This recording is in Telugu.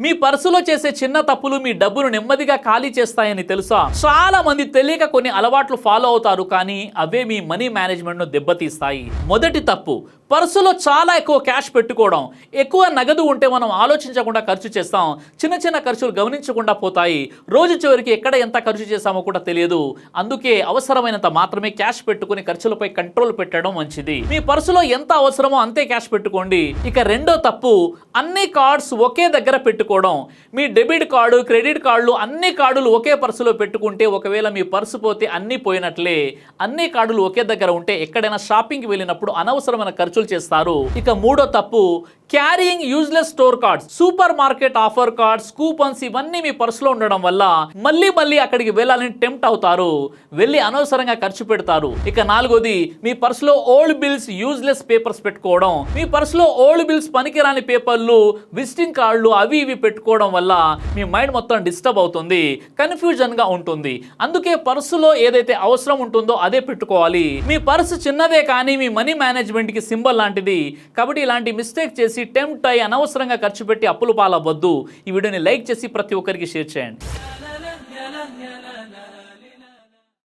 మీ పర్సులో చేసే చిన్న తప్పులు మీ డబ్బును నెమ్మదిగా ఖాళీ చేస్తాయని తెలుసా? చాలా మంది తెలియక కొన్ని అలవాట్లు ఫాలో అవుతారు, కానీ అవే మీ మనీ మేనేజ్మెంట్ ను దెబ్బతీస్తాయి. మొదటి తప్పు, పర్సులో చాలా ఎక్కువ క్యాష్ పెట్టుకోవడం. ఎక్కువ నగదు ఉంటే మనం ఆలోచించకుండా ఖర్చు చేస్తాం. చిన్న చిన్న ఖర్చులు గమనించకుండా పోతాయి. రోజు చివరికి ఎక్కడ ఎంత ఖర్చు చేస్తామో కూడా తెలియదు. అందుకే అవసరమైనంత మాత్రమే క్యాష్ పెట్టుకుని ఖర్చులపై కంట్రోల్ పెట్టడం మంచిది. మీ పర్సులో ఎంత అవసరమో అంతే క్యాష్ పెట్టుకోండి. ఇక రెండో తప్పు, అన్ని కార్డ్స్ ఒకే దగ్గర పెట్టుకోవడం. మీ డెబిట్ కార్డు, క్రెడిట్ కార్డులు, అన్ని కార్డులు ఒకే పర్సులో పెట్టుకుంటే ఒకవేళ మీ పర్సు పోతే అన్నీ పోయినట్లే. అన్ని కార్డులు ఒకే దగ్గర ఉంటే ఎక్కడైనా షాపింగ్కి వెళ్ళినప్పుడు అనవసరమైన ఖర్చులు చేస్తారు. ఇక మూడో తప్పు, carrying useless store cards. Super market offer cards, coupons ఇవన్నీ మీ పర్సులో ఉండడం వల్ల మళ్ళీ అక్కడికి వెళ్ళాలని టెంప్ట్ అవుతారు. వెళ్ళి అనవసరంగా ఖర్చు పెడతారు. ఇక నాలుగోది, మీ పర్సులో ఓల్డ్ బిల్స్, యూజ్లెస్ పేపర్స్ పెట్టుకోవడం. మీ పర్సులో ఓల్డ్ బిల్స్, పనికిరాని పేపర్లు, విజిటింగ్ కార్డులు అవి ఇవి పెట్టుకోవడం వల్ల మీ మైండ్ మొత్తం డిస్టర్బ్ అవుతుంది, కన్ఫ్యూజన్ గా ఉంటుంది. అందుకే పర్సులో ఏదైతే అవసరం ఉంటుందో అదే పెట్టుకోవాలి. మీ పర్సు చిన్నదే కానీ మీ మనీ మేనేజ్మెంట్ కి సింబల్ లాంటిది. కాబట్టి ఇలాంటి మిస్టేక్ చేసి టెంప్ట్ అయి అనవసరంగా ఖర్చు పెట్టి అప్పులు పాలవ్వద్దు. ఈ వీడియోని లైక్ చేసి ప్రతి ఒక్కరికి షేర్ చేయండి.